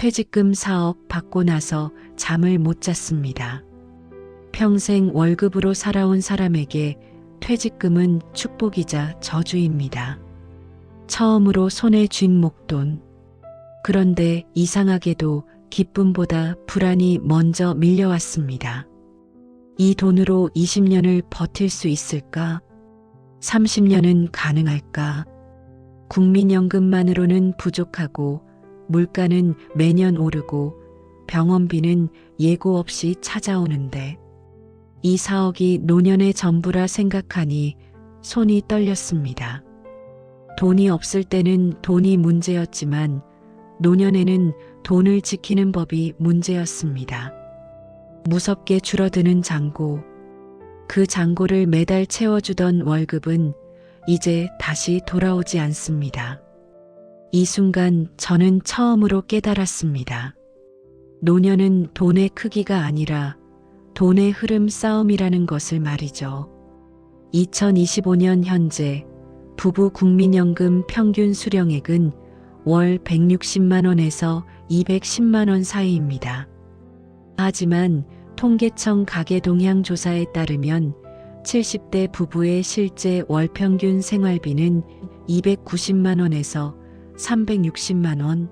퇴직금 4억 받고 나서 잠을 못 잤습니다. 평생 월급으로 살아온 사람에게 퇴직금은 축복이자 저주입니다. 처음으로 손에 쥔 목돈. 그런데 이상하게도 기쁨보다 불안이 먼저 밀려왔습니다. 이 돈으로 20년을 버틸 수 있을까? 30년은 가능할까? 국민연금만으로는 부족하고 물가는 매년 오르고 병원비는 예고 없이 찾아오는데 이 4억이 노년의 전부라 생각하니 손이 떨렸습니다. 돈이 없을 때는 돈이 문제였지만 노년에는 돈을 지키는 법이 문제였습니다. 무섭게 줄어드는 잔고. 그 잔고를 매달 채워주던 월급은 이제 다시 돌아오지 않습니다. 이 순간 저는 처음으로 깨달았습니다. 노년은 돈의 크기가 아니라 돈의 흐름 싸움이라는 것을 말이죠. 2025년 현재 부부 국민연금 평균 수령액은 월 160만 원에서 210만 원 사이입니다. 하지만 통계청 가계동향조사에 따르면 70대 부부의 실제 월 평균 생활비는 290만 원에서 360만 원.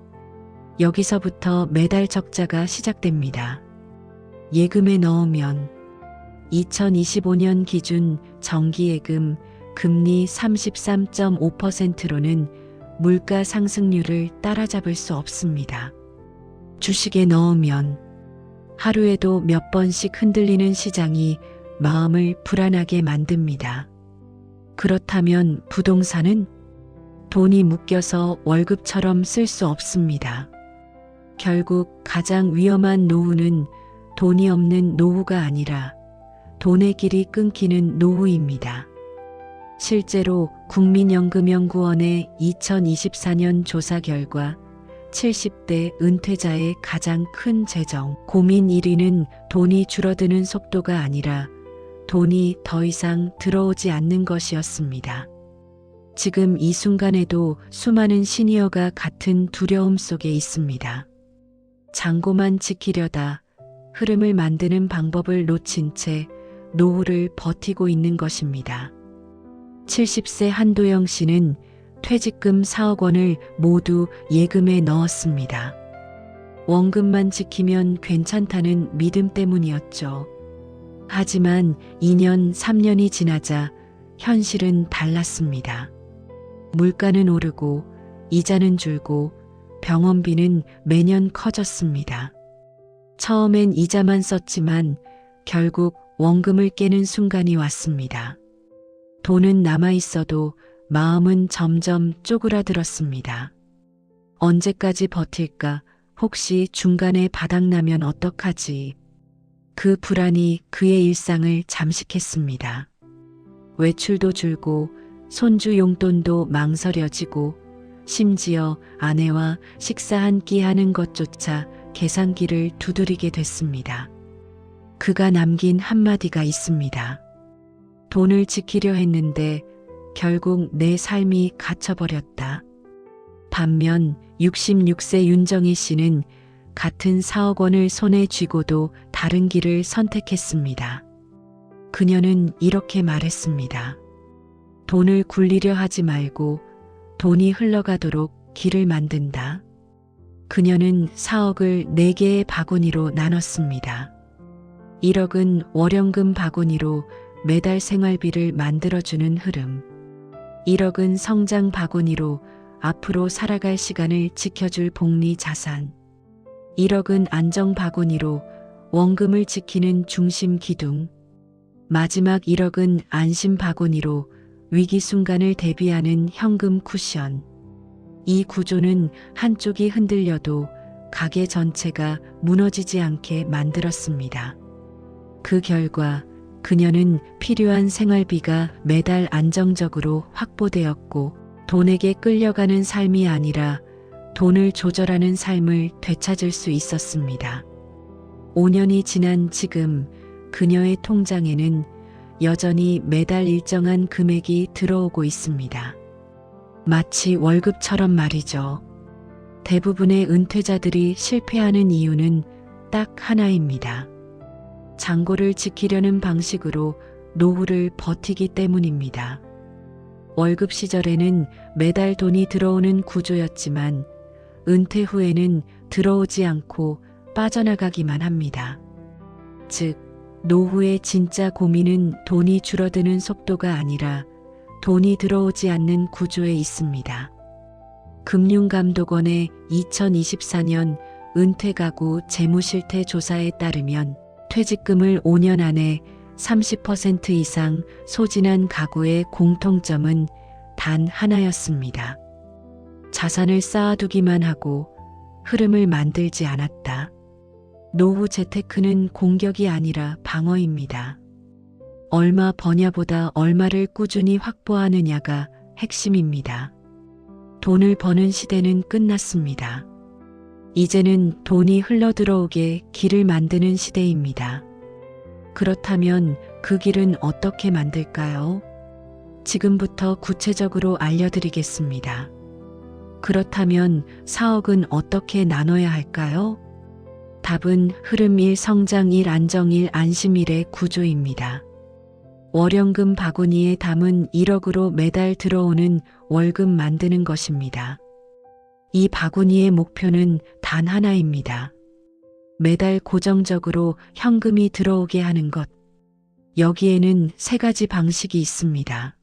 여기서부터 매달 적자가 시작됩니다. 예금에 넣으면 2025년 기준 정기예금 금리 33.5%로는 물가 상승률을 따라잡을 수 없습니다. 주식에 넣으면 하루에도 몇 번씩 흔들리는 시장이 마음을 불안하게 만듭니다. 그렇다면 부동산은? 돈이 묶여서 월급처럼 쓸 수 없습니다. 결국 가장 위험한 노후는 돈이 없는 노후가 아니라 돈의 길이 끊기는 노후입니다. 실제로 국민연금연구원의 2024년 조사 결과 70대 은퇴자의 가장 큰 재정 고민 1위는 돈이 줄어드는 속도가 아니라 돈이 더 이상 들어오지 않는 것이었습니다. 지금 이 순간에도 수많은 시니어가 같은 두려움 속에 있습니다. 잔고만 지키려다 흐름을 만드는 방법을 놓친 채 노후를 버티고 있는 것입니다. 70세 한도영 씨는 퇴직금 4억 원을 모두 예금에 넣었습니다. 원금만 지키면 괜찮다는 믿음 때문이었죠. 하지만 2년, 3년이 지나자 현실은 달랐습니다. 물가는 오르고 이자는 줄고 병원비는 매년 커졌습니다. 처음엔 이자만 썼지만 결국 원금을 깨는 순간이 왔습니다. 돈은 남아있어도 마음은 점점 쪼그라들었습니다. 언제까지 버틸까? 혹시 중간에 바닥나면 어떡하지? 그 불안이 그의 일상을 잠식했습니다. 외출도 줄고 손주 용돈도 망설여지고 심지어 아내와 식사 한 끼 하는 것조차 계산기를 두드리게 됐습니다. 그가 남긴 한마디가 있습니다. 돈을 지키려 했는데 결국 내 삶이 갇혀버렸다. 반면 66세 윤정희 씨는 같은 4억 원을 손에 쥐고도 다른 길을 선택했습니다. 그녀는 이렇게 말했습니다. 돈을 굴리려 하지 말고 돈이 흘러가도록 길을 만든다. 그녀는 4억을 4개의 바구니로 나눴습니다. 1억은 월연금 바구니로 매달 생활비를 만들어주는 흐름. 1억은 성장 바구니로 앞으로 살아갈 시간을 지켜줄 복리 자산. 1억은 안정 바구니로 원금을 지키는 중심 기둥. 마지막 1억은 안심 바구니로 위기 순간을 대비하는 현금 쿠션. 이 구조는 한쪽이 흔들려도 가게 전체가 무너지지 않게 만들었습니다. 그 결과 그녀는 필요한 생활비가 매달 안정적으로 확보되었고 돈에게 끌려가는 삶이 아니라 돈을 조절하는 삶을 되찾을 수 있었습니다. 5년이 지난 지금 그녀의 통장에는 여전히 매달 일정한 금액이 들어오고 있습니다. 마치 월급처럼 말이죠. 대부분의 은퇴자들이 실패하는 이유는 딱 하나입니다. 잔고를 지키려는 방식으로 노후를 버티기 때문입니다. 월급 시절에는 매달 돈이 들어오는 구조였지만 은퇴 후에는 들어오지 않고 빠져나가기만 합니다. 즉, 노후의 진짜 고민은 돈이 줄어드는 속도가 아니라 돈이 들어오지 않는 구조에 있습니다. 금융감독원의 2024년 은퇴가구 재무실태 조사에 따르면 퇴직금을 5년 안에 30% 이상 소진한 가구의 공통점은 단 하나였습니다. 자산을 쌓아두기만 하고 흐름을 만들지 않았다. 노후 재테크는 공격이 아니라 방어입니다. 얼마 버냐보다 얼마를 꾸준히 확보하느냐가 핵심입니다. 돈을 버는 시대는 끝났습니다. 이제는 돈이 흘러들어오게 길을 만드는 시대입니다. 그렇다면 그 길은 어떻게 만들까요? 지금부터 구체적으로 알려드리겠습니다. 그렇다면 4억은 어떻게 나눠야 할까요? 답은 흐름 1, 성장 1, 안정 1, 안심 1의 구조입니다. 월연금 바구니에 담은 1억으로 매달 들어오는 월급 만드는 것입니다. 이 바구니의 목표는 단 하나입니다. 매달 고정적으로 현금이 들어오게 하는 것. 여기에는 3가지 방식이 있습니다.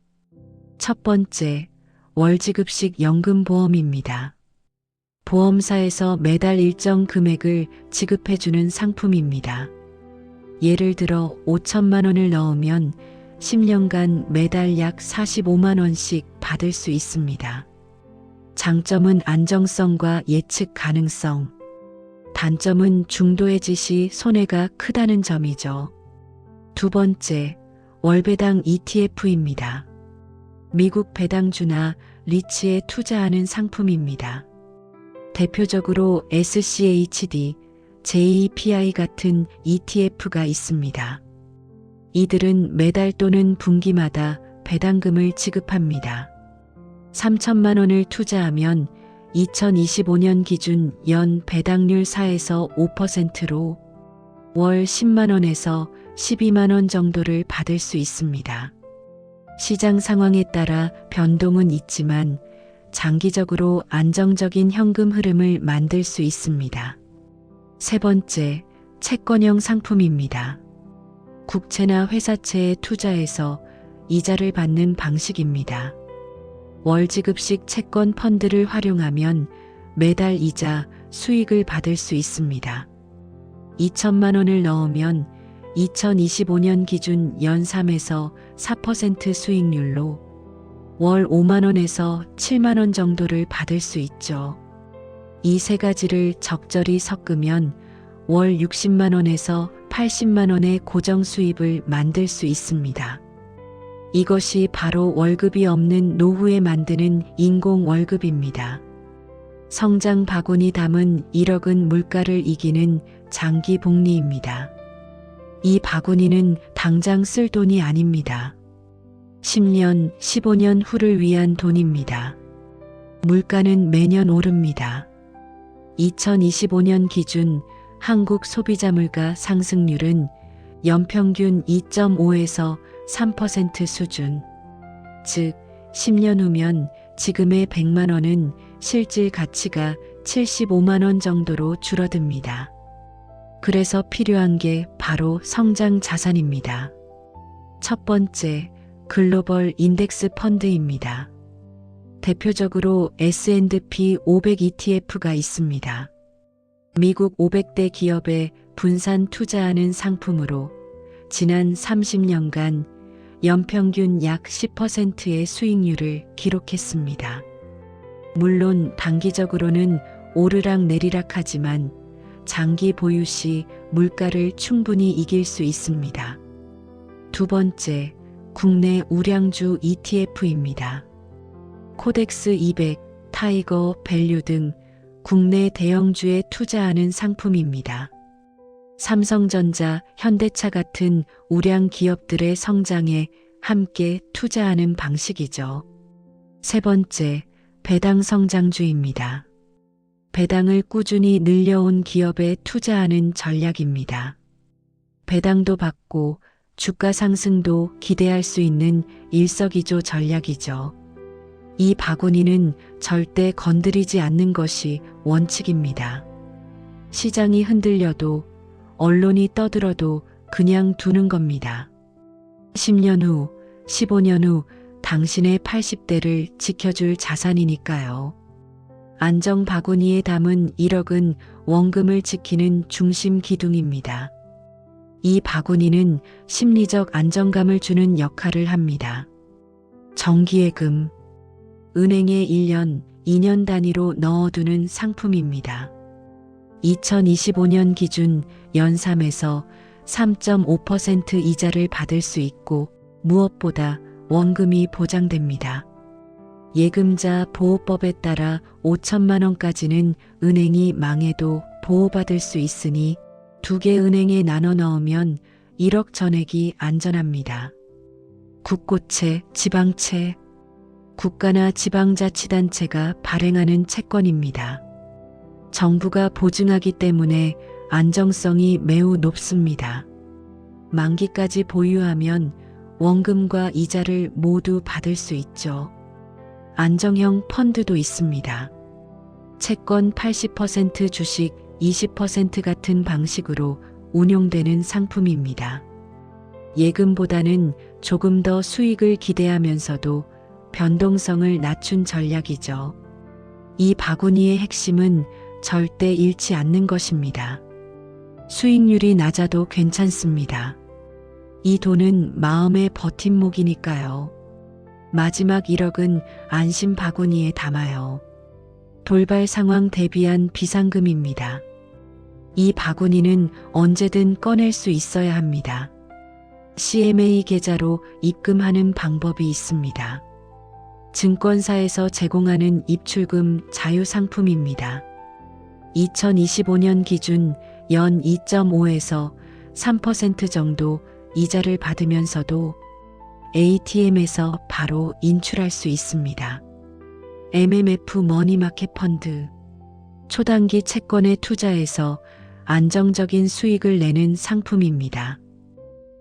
첫 번째, 월지급식 연금보험입니다. 보험사에서 매달 일정 금액을 지급해주는 상품입니다. 예를 들어 5천만 원을 넣으면 10년간 매달 약 45만 원씩 받을 수 있습니다. 장점은 안정성과 예측 가능성. 단점은 중도해지 시 손해가 크다는 점이죠. 두 번째, 월배당 ETF입니다. 미국 배당주나 리츠에 투자하는 상품입니다. 대표적으로 SCHD, JEPI 같은 ETF가 있습니다. 이들은 매달 또는 분기마다 배당금을 지급합니다. 3천만 원을 투자하면 2025년 기준 연 배당률 4에서 5%로 월 10만 원에서 12만 원 정도를 받을 수 있습니다. 시장 상황에 따라 변동은 있지만 장기적으로 안정적인 현금 흐름을 만들 수 있습니다. 세 번째, 채권형 상품입니다. 국채나 회사채에 투자해서 이자를 받는 방식입니다. 월지급식 채권 펀드를 활용하면 매달 이자 수익을 받을 수 있습니다. 2천만 원을 넣으면 2025년 기준 연 3에서 4% 수익률로 월 5만 원에서 7만 원 정도를 받을 수 있죠. 이 3가지를 적절히 섞으면 월 60만 원에서 80만 원의 고정 수입을 만들 수 있습니다. 이것이 바로 월급이 없는 노후에 만드는 인공 월급입니다. 성장 바구니 담은 1억은 물가를 이기는 장기 복리입니다. 이 바구니는 당장 쓸 돈이 아닙니다. 10년, 15년 후를 위한 돈입니다. 물가는 매년 오릅니다. 2025년 기준 한국 소비자 물가 상승률은 연평균 2.5에서 3% 수준. 즉, 10년 후면 지금의 100만 원은 실질 가치가 75만 원 정도로 줄어듭니다. 그래서 필요한 게 바로 성장 자산입니다. 첫 번째, 글로벌 인덱스 펀드입니다. 대표적으로 S&P 500 ETF가 있습니다. 미국 500대 기업에 분산 투자하는 상품으로 지난 30년간 연평균 약 10%의 수익률을 기록했습니다. 물론 단기적으로는 오르락 내리락 하지만 장기 보유 시 물가를 충분히 이길 수 있습니다. 두 번째, 국내 우량주 ETF입니다. 코덱스 200, 타이거 밸류 등 국내 대형주에 투자하는 상품입니다. 삼성전자, 현대차 같은 우량 기업들의 성장에 함께 투자하는 방식이죠. 세 번째, 배당 성장주입니다. 배당을 꾸준히 늘려온 기업에 투자하는 전략입니다. 배당도 받고 주가 상승도 기대할 수 있는 일석이조 전략이죠. 이 바구니는 절대 건드리지 않는 것이 원칙입니다. 시장이 흔들려도 언론이 떠들어도 그냥 두는 겁니다. 10년 후, 15년 후 당신의 80대를 지켜줄 자산이니까요. 안정 바구니에 담은 1억은 원금을 지키는 중심 기둥입니다. 이 바구니는 심리적 안정감을 주는 역할을 합니다. 정기예금, 은행에 1년, 2년 단위로 넣어두는 상품입니다. 2025년 기준 연 3에서 3.5% 이자를 받을 수 있고 무엇보다 원금이 보장됩니다. 예금자 보호법에 따라 5천만 원까지는 은행이 망해도 보호받을 수 있으니 2개 은행에 나눠 넣으면 1억 전액이 안전합니다. 국고채, 지방채, 국가나 지방자치단체가 발행하는 채권입니다. 정부가 보증하기 때문에 안정성이 매우 높습니다. 만기까지 보유하면 원금과 이자를 모두 받을 수 있죠. 안정형 펀드도 있습니다. 채권 80% 주식 20% 같은 방식으로 운용되는 상품입니다. 예금보다는 조금 더 수익을 기대하면서도 변동성을 낮춘 전략이죠. 이 바구니의 핵심은 절대 잃지 않는 것입니다. 수익률이 낮아도 괜찮습니다. 이 돈은 마음의 버팀목이니까요. 마지막 1억은 안심 바구니에 담아요. 돌발 상황 대비한 비상금입니다. 이 바구니는 언제든 꺼낼 수 있어야 합니다. CMA 계좌로 입금하는 방법이 있습니다. 증권사에서 제공하는 입출금 자유 상품입니다. 2025년 기준 연 2.5에서 3% 정도 이자를 받으면서도 ATM에서 바로 인출할 수 있습니다. MMF 머니마켓 펀드, 초단기 채권에 투자해서 안정적인 수익을 내는 상품입니다.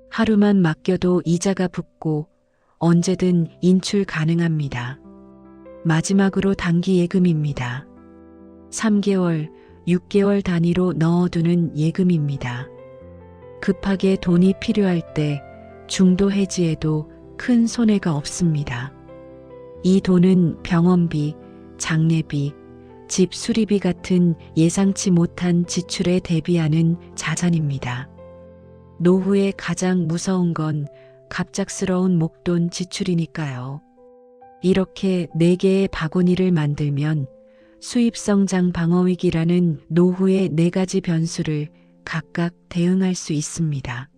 하루만 맡겨도 이자가 붙고 언제든 인출 가능합니다. 마지막으로 단기 예금입니다. 3개월, 6개월 단위로 넣어두는 예금입니다. 급하게 돈이 필요할 때 중도 해지에도 큰 손해가 없습니다. 이 돈은 병원비, 장례비, 집 수리비 같은 예상치 못한 지출에 대비하는 자산입니다. 노후에 가장 무서운 건 갑작스러운 목돈 지출이니까요. 이렇게 4개의 바구니를 만들면 수입성장 방어위기라는 노후의 4가지 변수를 각각 대응할 수 있습니다.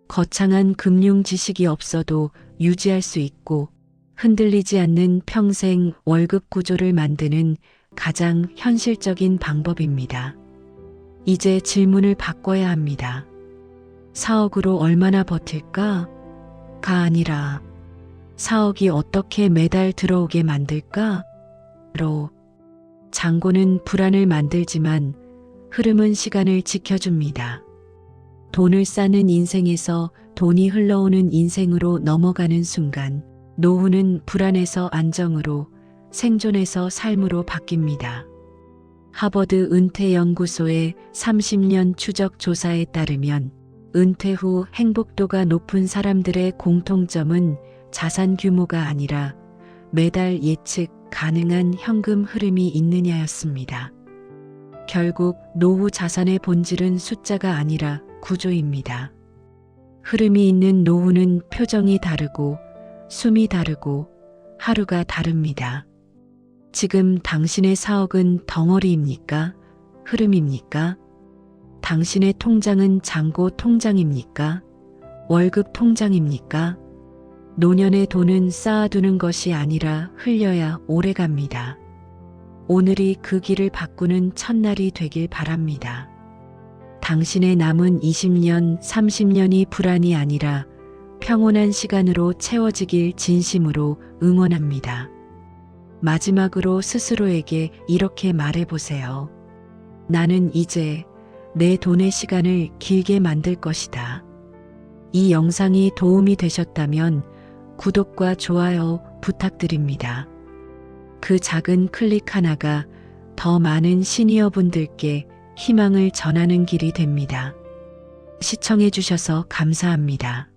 거창한 금융 지식이 없어도 유지할 수 있고 흔들리지 않는 평생 월급 구조를 만드는 가장 현실적인 방법입니다. 이제 질문을 바꿔야 합니다. 4억으로 얼마나 버틸까? 가 아니라 4억이 어떻게 매달 들어오게 만들까? 로 잔고는 불안을 만들지만 흐름은 시간을 지켜줍니다. 돈을 쌓는 인생에서 돈이 흘러오는 인생으로 넘어가는 순간 노후는 불안에서 안정으로, 생존에서 삶으로 바뀝니다. 하버드 은퇴연구소의 30년 추적 조사에 따르면 은퇴 후 행복도가 높은 사람들의 공통점은 자산 규모가 아니라 매달 예측 가능한 현금 흐름이 있느냐였습니다. 결국 노후 자산의 본질은 숫자가 아니라 구조입니다. 흐름이 있는 노후는 표정이 다르고 숨이 다르고 하루가 다릅니다. 지금 당신의 4억은 덩어리입니까? 흐름입니까? 당신의 통장은 잔고 통장입니까? 월급 통장입니까? 노년의 돈은 쌓아두는 것이 아니라 흘려야 오래갑니다. 오늘이 그 길을 바꾸는 첫날이 되길 바랍니다. 당신의 남은 20년, 30년이 불안이 아니라 평온한 시간으로 채워지길 진심으로 응원합니다. 마지막으로 스스로에게 이렇게 말해보세요. 나는 이제 내 돈의 시간을 길게 만들 것이다. 이 영상이 도움이 되셨다면 구독과 좋아요 부탁드립니다. 그 작은 클릭 하나가 더 많은 시니어분들께 희망을 전하는 길이 됩니다. 시청해주셔서 감사합니다.